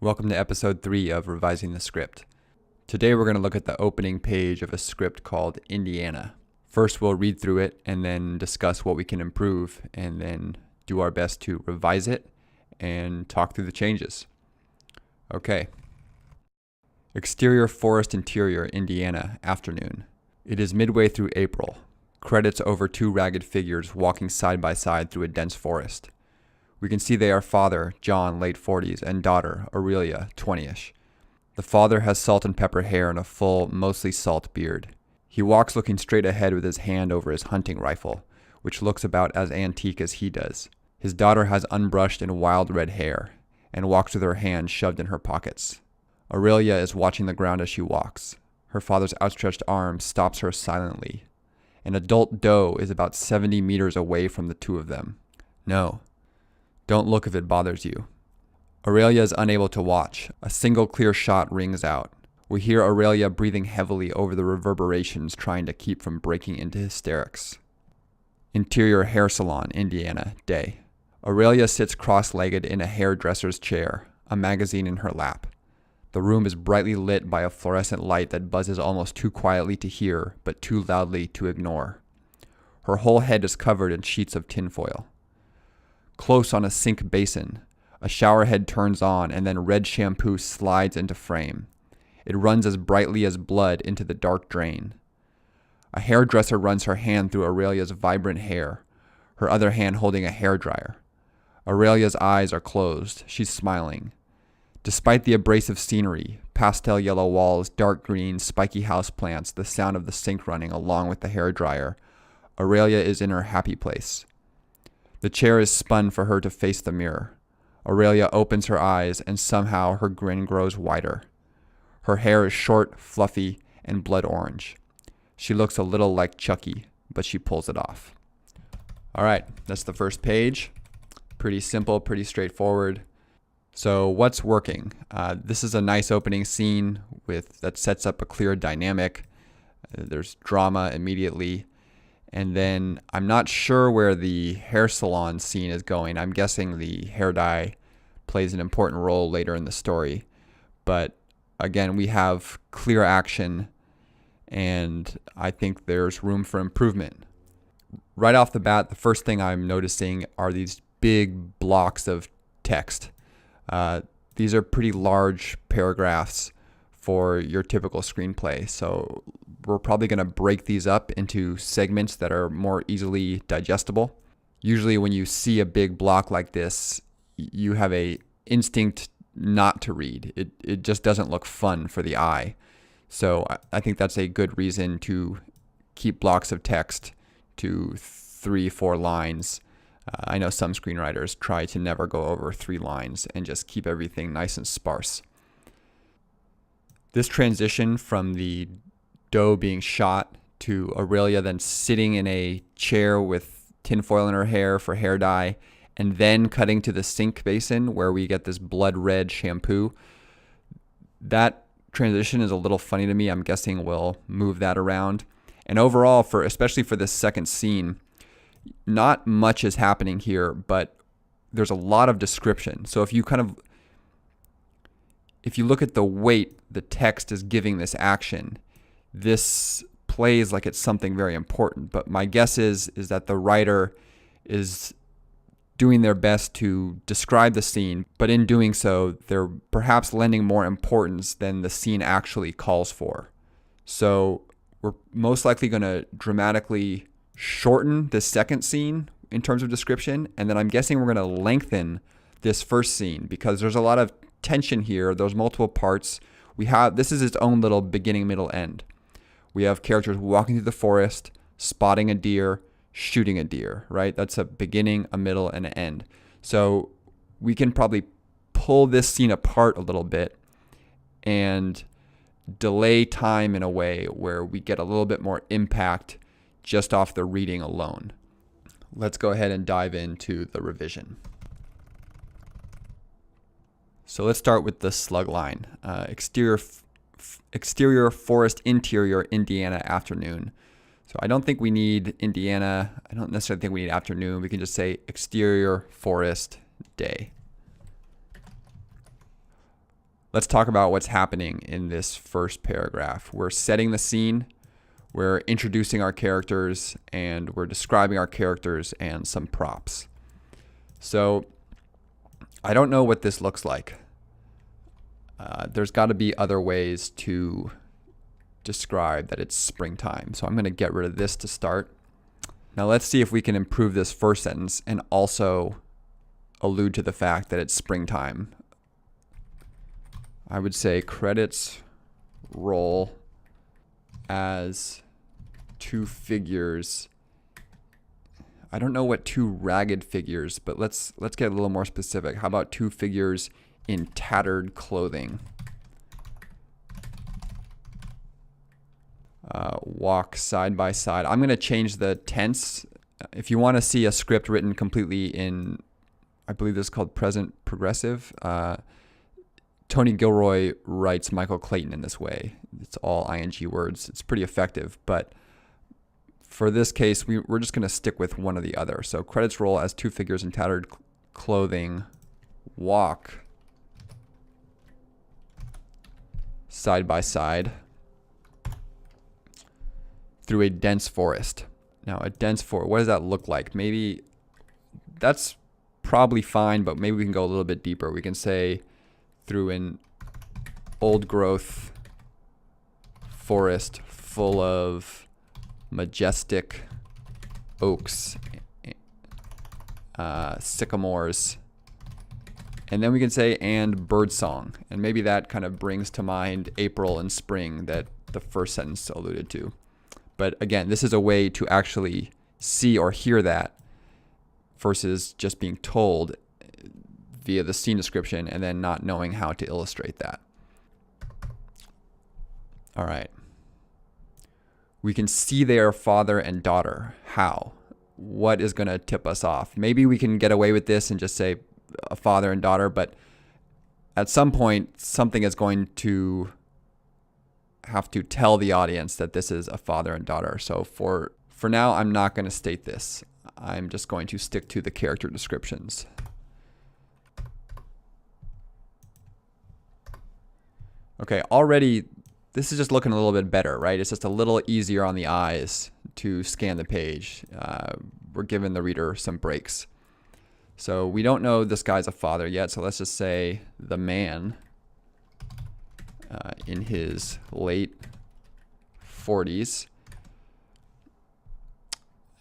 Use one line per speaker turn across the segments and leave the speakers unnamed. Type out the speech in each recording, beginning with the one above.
Welcome to episode 3 of Revising the Script. Today we're going to look at the opening page of a script called Indiana. First we'll read through it and then discuss what we can improve and then do our best to revise it and talk through the changes. Okay. Exterior forest interior, Indiana, afternoon. It is midway through April. Credits over two ragged figures walking side by side through a dense forest. We can see they are father, John, late 40s, and daughter, Aurelia, 20-ish. The father has salt and pepper hair and a full, mostly salt beard. He walks looking straight ahead with his hand over his hunting rifle, which looks about as antique as he does. His daughter has unbrushed and wild red hair, and walks with her hands shoved in her pockets. Aurelia is watching the ground as she walks. Her father's outstretched arm stops her silently. An adult doe is about 70 meters away from the two of them. No. Don't look if it bothers you. Aurelia is unable to watch. A single clear shot rings out. We hear Aurelia breathing heavily over the reverberations, trying to keep from breaking into hysterics. Interior hair salon, Indiana, day. Aurelia sits cross-legged in a hairdresser's chair, a magazine in her lap. The room is brightly lit by a fluorescent light that buzzes almost too quietly to hear, but too loudly to ignore. Her whole head is covered in sheets of tinfoil. Close on a sink basin, a shower head turns on and then red shampoo slides into frame. It runs as brightly as blood into the dark drain. A hairdresser runs her hand through Aurelia's vibrant hair, her other hand holding a hairdryer. Aurelia's eyes are closed. She's smiling. Despite the abrasive scenery, pastel yellow walls, dark green, spiky houseplants, the sound of the sink running along with the hairdryer, Aurelia is in her happy place. The chair is spun for her to face the mirror. Aurelia opens her eyes, and somehow her grin grows wider. Her hair is short, fluffy, and blood orange. She looks a little like Chucky, but she pulls it off. All right, that's the first page. Pretty simple, pretty straightforward. So what's working? This is a nice opening scene that sets up a clear dynamic. There's drama immediately. And then I'm not sure where the hair salon scene is going. I'm guessing the hair dye plays an important role later in the story. But again, we have clear action, and I think there's room for improvement. Right off the bat, the first thing I'm noticing are these big blocks of text. These are pretty large paragraphs for your typical screenplay. So we're probably going to break these up into segments that are more easily digestible. Usually when you see a big block like this, you have a instinct not to read. It just doesn't look fun for the eye. So I think that's a good reason to keep blocks of text to 3-4 lines. I know some screenwriters try to never go over 3 lines and just keep everything nice and sparse. This transition from the doe being shot to Aurelia then sitting in a chair with tinfoil in her hair for hair dye, and then cutting to the sink basin where we get this blood red shampoo. That transition is a little funny to me. I'm guessing we'll move that around. And overall, especially for this second scene, not much is happening here, but there's a lot of description. So if you look at the weight the text is giving this action, this plays like it's something very important. But my guess is that the writer is doing their best to describe the scene, but in doing so, they're perhaps lending more importance than the scene actually calls for. So we're most likely going to dramatically shorten the second scene in terms of description, and then I'm guessing we're going to lengthen this first scene because there's a lot of tension here. There's multiple parts. This is its own little beginning, middle, end. We have characters walking through the forest, spotting a deer, shooting a deer, right? That's a beginning, a middle, and an end. So we can probably pull this scene apart a little bit and delay time in a way where we get a little bit more impact just off the reading alone. Let's go ahead and dive into the revision. So let's start with the slug line. Exterior forest interior, Indiana afternoon. So I don't think we need Indiana. I don't necessarily think we need afternoon. We can just say exterior forest day. Let's talk about what's happening in this first paragraph. We're setting the scene, we're introducing our characters, and we're describing our characters and some props. So I don't know what this looks like. There's got to be other ways to describe that it's springtime. So I'm going to get rid of this to start. Now let's see if we can improve this first sentence and also allude to the fact that it's springtime. I would say credits roll as two figures. I don't know what two ragged figures, but let's get a little more specific. How about two figures in tattered clothing? Walk side by side. I'm going to change the tense. If you want to see a script written completely in, I believe this is called present progressive, Tony Gilroy writes Michael Clayton in this way. It's all ing words. It's pretty effective, but for this case, we're just going to stick with one or the other. So credits roll as two figures in tattered clothing walk side by side through a dense forest. Now, a dense forest, what does that look like? Maybe that's probably fine, but maybe we can go a little bit deeper. We can say through an old growth forest full of majestic oaks, sycamores, and then we can say and birdsong, and maybe that kind of brings to mind April and spring that the first sentence alluded to. But again, this is a way to actually see or hear that versus just being told via the scene description and then not knowing how to illustrate that. All right. We can see they are father and daughter. How? What is going to tip us off? Maybe we can get away with this and just say a father and daughter, but at some point, something is going to have to tell the audience that this is a father and daughter. So for now, I'm not going to state this. I'm just going to stick to the character descriptions. Okay, already this is just looking a little bit better, right? It's just a little easier on the eyes to scan the page. We're giving the reader some breaks. So we don't know this guy's a father yet, so let's just say the man in his late 40s.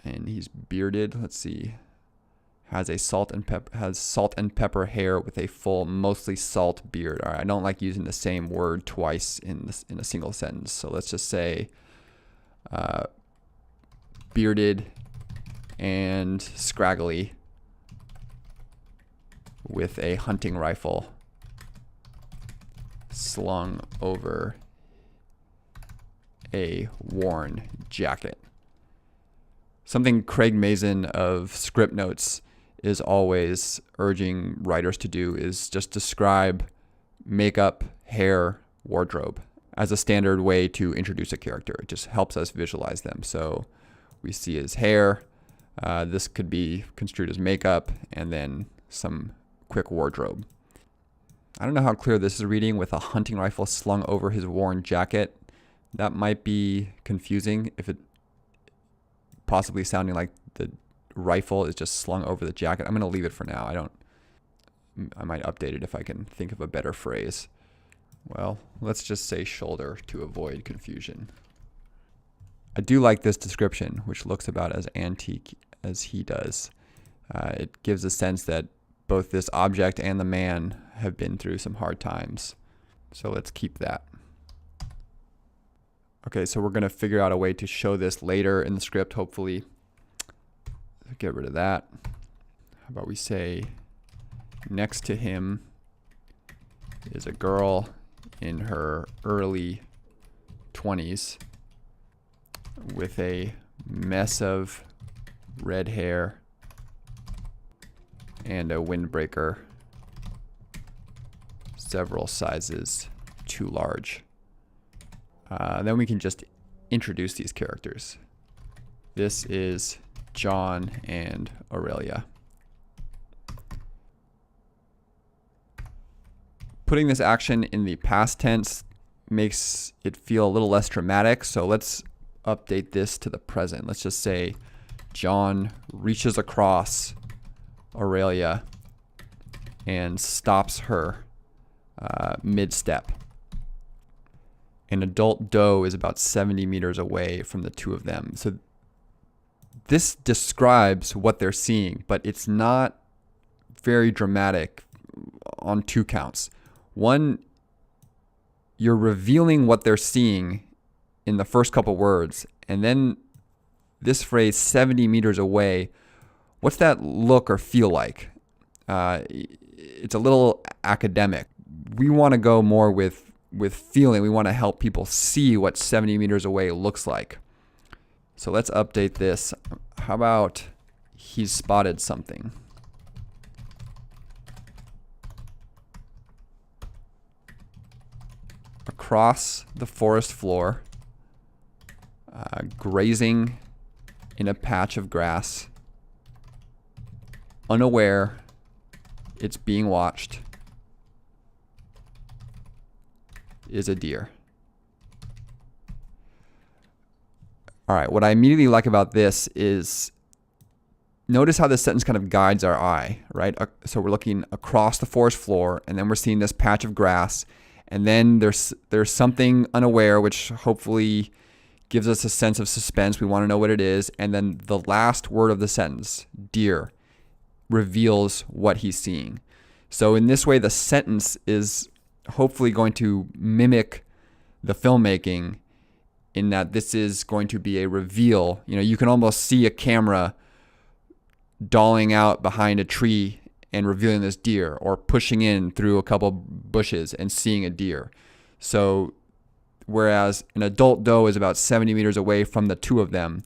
And he's bearded. Let's see. Has salt and pepper hair with a full, mostly salt beard. All right, I don't like using the same word twice in a single sentence. So let's just say bearded and scraggly with a hunting rifle slung over a worn jacket. Something Craig Mazin of Script Notes is always urging writers to do is just describe makeup, hair, wardrobe as a standard way to introduce a character. It just helps us visualize them. So we see his hair. This could be construed as makeup, and then some quick wardrobe. I don't know how clear this is reading with a hunting rifle slung over his worn jacket. That might be confusing if it possibly sounding like the rifle is just slung over the jacket. I'm going to leave it for now. I might update it if I can think of a better phrase. Well, let's just say shoulder to avoid confusion. I do like this description, which looks about as antique as he does. It gives a sense that both this object and the man have been through some hard times. So let's keep that. Okay, so we're going to figure out a way to show this later in the script, hopefully. Get rid of that. How about we say next to him is a girl in her early 20s with a mess of red hair and a windbreaker several sizes too large. Then we can just introduce these characters. This is John and Aurelia. Putting this action in the past tense makes it feel a little less dramatic. So let's update this to the present. Let's just say John reaches across Aurelia and stops her mid-step. An adult doe is about 70 meters away from the two of them. So this describes what they're seeing, but it's not very dramatic on two counts. One, you're revealing what they're seeing in the first couple words, and then this phrase 70 meters away, what's that look or feel like? It's a little academic. We want to go more with feeling. We want to help people see what 70 meters away looks like. So let's update this. How about he's spotted something? Across the forest floor, grazing in a patch of grass, unaware it's being watched, is a deer. All right, what I immediately like about this is notice how this sentence kind of guides our eye, right? So we're looking across the forest floor, and then we're seeing this patch of grass, and then there's something unaware, which hopefully gives us a sense of suspense. We want to know what it is. And then the last word of the sentence, deer, reveals what he's seeing. So in this way, the sentence is hopefully going to mimic the filmmaking in that this is going to be a reveal. You know, you can almost see a camera dolling out behind a tree and revealing this deer, or pushing in through a couple bushes and seeing a deer. So whereas an adult doe is about 70 meters away from the two of them,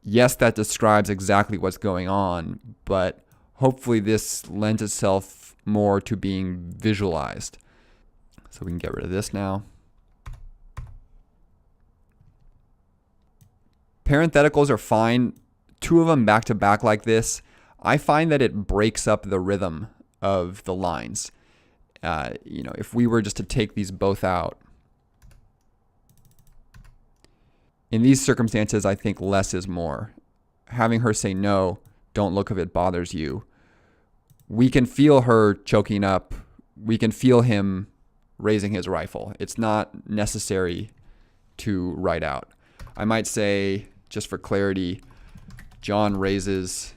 yes, that describes exactly what's going on, but hopefully this lends itself more to being visualized. So we can get rid of this now. Parentheticals are fine. Two of them back to back like this, I find that it breaks up the rhythm of the lines. If we were just to take these both out, in these circumstances, I think less is more. Having her say no, don't look if it bothers you. We can feel her choking up. We can feel him raising his rifle. It's not necessary to write out. I might say, just for clarity, John raises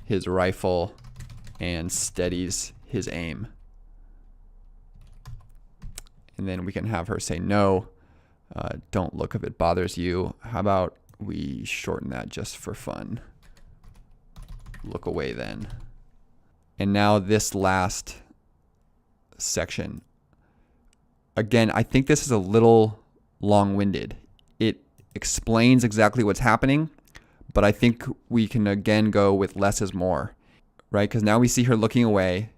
his rifle and steadies his aim. And then we can have her say no, don't look if it bothers you. How about we shorten that just for fun? Look away then. And now this last section. Again, I think this is a little long-winded. It explains exactly what's happening, but I think we can again go with less is more, right? Because now we see her looking away,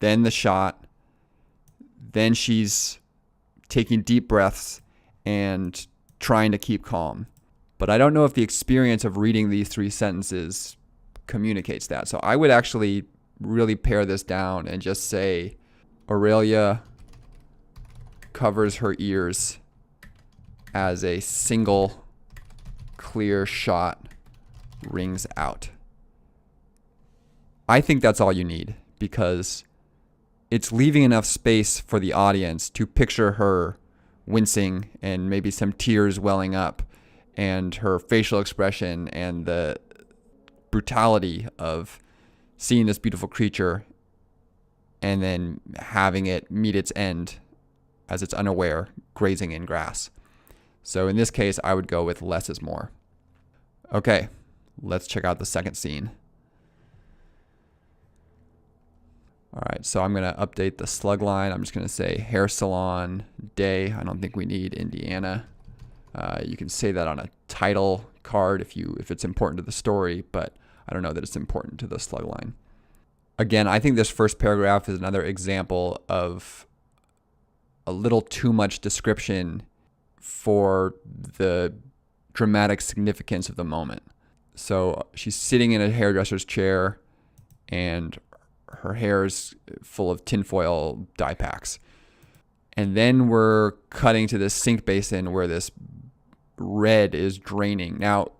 then the shot, then she's taking deep breaths and trying to keep calm. But I don't know if the experience of reading these three sentences communicates that. So I would actually really pare this down and just say Aurelia covers her ears as a single clear shot rings out. I think that's all you need, because it's leaving enough space for the audience to picture her wincing and maybe some tears welling up, and her facial expression and the brutality of seeing this beautiful creature and then having it meet its end as it's unaware, grazing in grass. So in this case, I would go with less is more. Okay, let's check out the second scene. All right, so I'm going to update the slug line. I'm just going to say hair salon day. I don't think we need Indiana. You can say that on a title card if it's important to the story, but I don't know that it's important to the slug line. Again, I think this first paragraph is another example of a little too much description for the dramatic significance of the moment. So she's sitting in a hairdresser's chair, and her hair is full of tinfoil dye packs. And then we're cutting to this sink basin where this red is draining. Now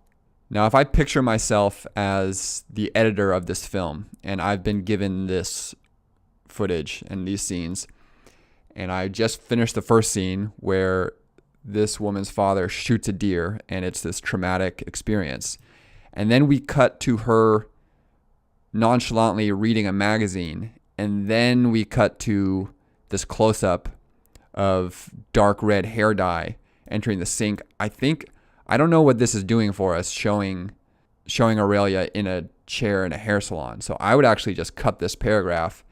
if I picture myself as the editor of this film and I've been given this footage and these scenes, and I just finished the first scene where this woman's father shoots a deer and it's this traumatic experience. And then we cut to her nonchalantly reading a magazine, and then we cut to this close-up of dark red hair dye entering the sink. I don't know what this is doing for us, showing Aurelia in a chair in a hair salon. So I would actually just cut this paragraph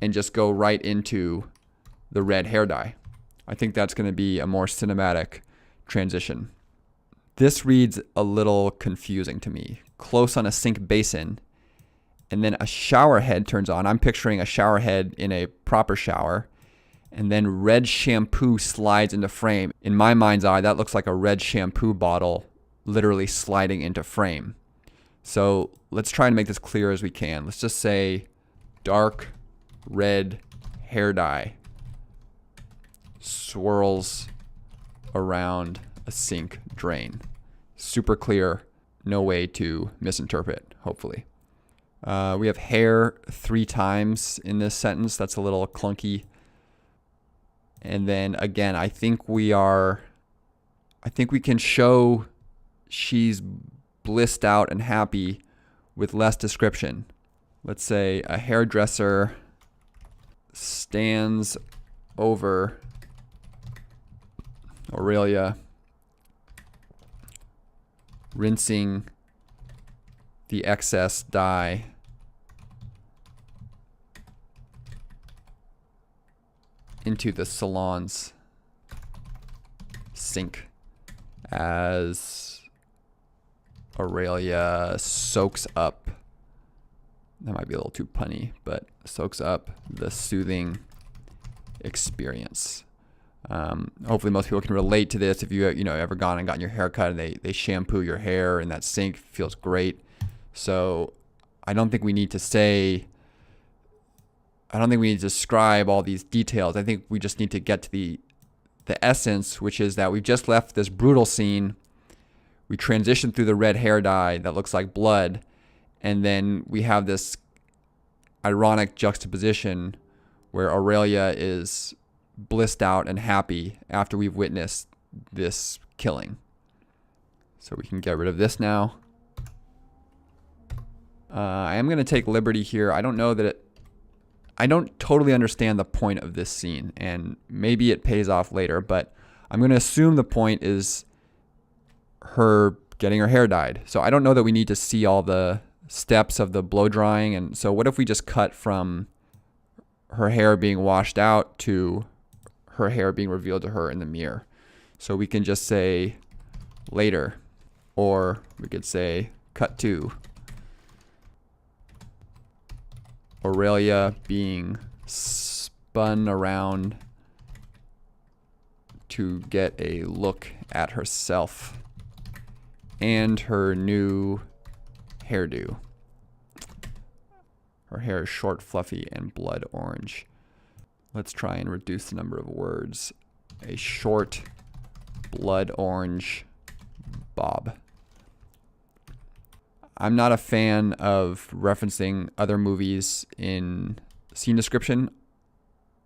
and just go right into the red hair dye. I think that's going to be a more cinematic transition. This reads a little confusing to me. Close on a sink basin, and then a shower head turns on. I'm picturing a shower head in a proper shower, and then red shampoo slides into frame. In my mind's eye, that looks like a red shampoo bottle literally sliding into frame. So let's try and make this clear as we can. Let's just say dark red hair dye swirls around a sink drain. Super clear, no way to misinterpret, hopefully. We have hair 3 times in this sentence. That's a little clunky. And then again, I think we can show she's blissed out and happy with less description. Let's say a hairdresser stands over Aurelia, rinsing the excess dye into the salon's sink as Aurelia soaks up, that might be a little too punny, but soaks up the soothing experience. Hopefully most people can relate to this. If you ever gone and gotten your hair cut and they shampoo your hair in that sink, feels great. So I don't think we need to describe all these details. I think we just need to get to the essence, which is that we've just left this brutal scene. We transition through the red hair dye that looks like blood, and then we have this ironic juxtaposition where Aurelia is blissed out and happy after we've witnessed this killing. So we can get rid of this now. I am going to take liberty here. I don't totally understand the point of this scene, and maybe it pays off later, but I'm going to assume the point is her getting her hair dyed. So I don't know that we need to see all the steps of the blow drying. And so what if we just cut from her hair being washed out to her hair being revealed to her in the mirror? So we can just say later, or we could say cut to Aurelia being spun around to get a look at herself and her new hairdo. Her hair is short, fluffy, and blood orange. Let's try and reduce the number of words. A short, blood orange bob. I'm not a fan of referencing other movies in scene description.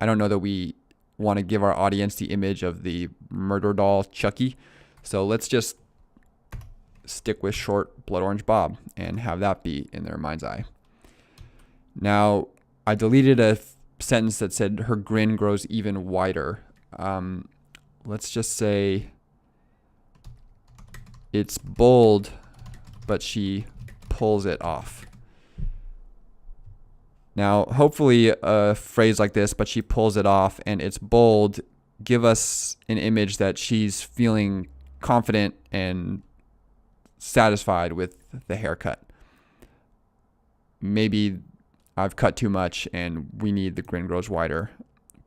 I don't know that we want to give our audience the image of the murder doll Chucky. So let's just stick with short, blood orange bob and have that be in their mind's eye. Now, I deleted a sentence that said her grin grows even wider. Let's just say it's bold, but she pulls it off. Now, hopefully a phrase like this, but she pulls it off and it's bold, give us an image that she's feeling confident and satisfied with the haircut. Maybe I've cut too much and we need the grin grows wider,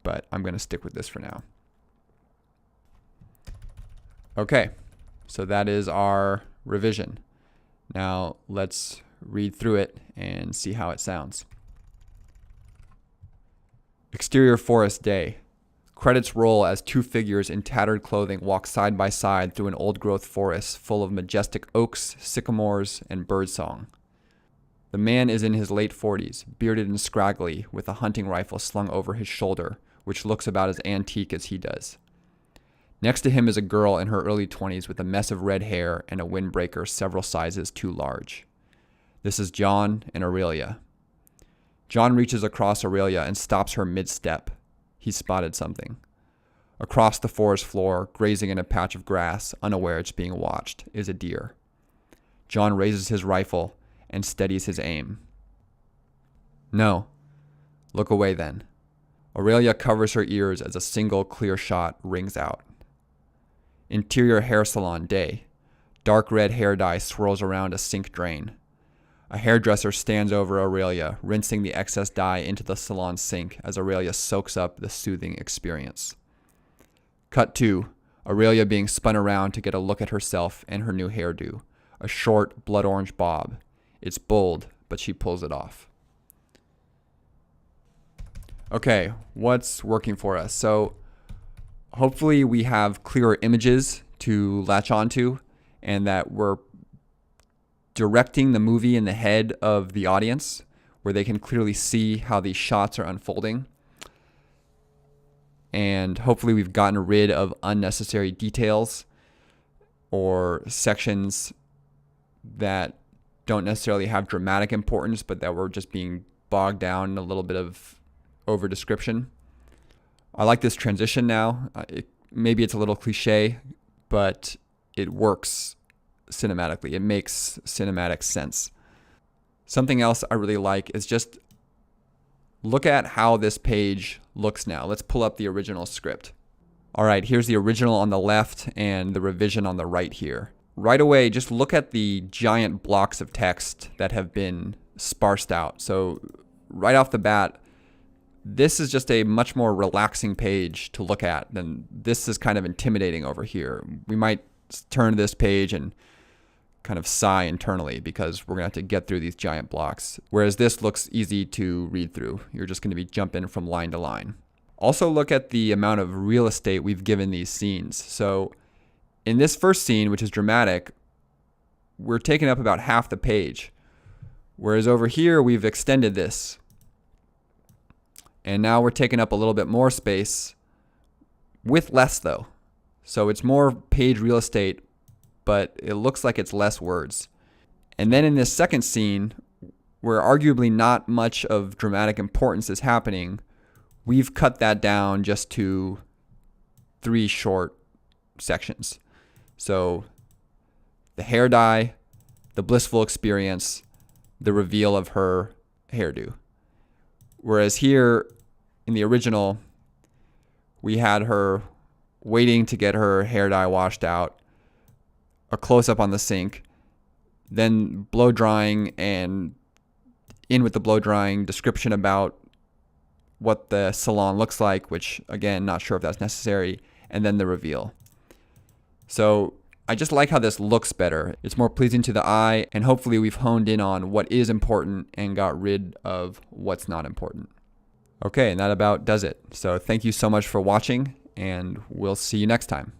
but I'm going to stick with this for now. Okay, so that is our revision. Now let's read through it and see how it sounds. Exterior forest day. Credits roll as two figures in tattered clothing walk side by side through an old-growth forest full of majestic oaks, sycamores, and birdsong. The man is in his late 40s, bearded and scraggly, with a hunting rifle slung over his shoulder, which looks about as antique as he does. Next to him is a girl in her early 20s with a mess of red hair and a windbreaker several sizes too large. This is John and Aurelia. John reaches across Aurelia and stops her mid-step. He's spotted something. Across the forest floor, grazing in a patch of grass, unaware it's being watched, is a deer. John raises his rifle and steadies his aim. No. Look away then. Aurelia covers her ears as a single clear shot rings out. Interior hair salon day. Dark red hair dye swirls around a sink drain. A hairdresser stands over Aurelia, rinsing the excess dye into the salon sink as Aurelia soaks up the soothing experience. Cut 2. Aurelia being spun around to get a look at herself and her new hairdo. A short, blood orange bob. It's bold, but she pulls it off. Okay, what's working for us? So hopefully we have clearer images to latch onto and that we're directing the movie in the head of the audience where they can clearly see how these shots are unfolding. And hopefully we've gotten rid of unnecessary details or sections that don't necessarily have dramatic importance, but that we're just being bogged down in a little bit of over description. I like this transition now. Maybe it's a little cliche, but it works cinematically. It makes cinematic sense. Something else I really like is just look at how this page looks now. Let's pull up the original script. All right, here's the original on the left and the revision on the right here. Right away, just look at the giant blocks of text that have been sparsed out. So right off the bat, this is just a much more relaxing page to look at than this is kind of intimidating over here. We might turn to this page and kind of sigh internally because we're gonna have to get through these giant blocks. Whereas this looks easy to read through. You're just gonna be jumping from line to line. Also look at the amount of real estate we've given these scenes. So in this first scene, which is dramatic, we're taking up about half the page. Whereas over here, we've extended this. And now we're taking up a little bit more space with less though. So it's more page real estate, but it looks like it's less words. And then in this second scene, where arguably not much of dramatic importance is happening, we've cut that down just to 3 short sections. So the hair dye, the blissful experience, the reveal of her hairdo. Whereas here in the original, we had her waiting to get her hair dye washed out, a close-up on the sink, then blow drying, and in with the blow drying, description about what the salon looks like, which again, not sure if that's necessary, and then the reveal. So I just like how this looks better. It's more pleasing to the eye, and hopefully we've honed in on what is important and got rid of what's not important. Okay, and that about does it. So thank you so much for watching, and we'll see you next time.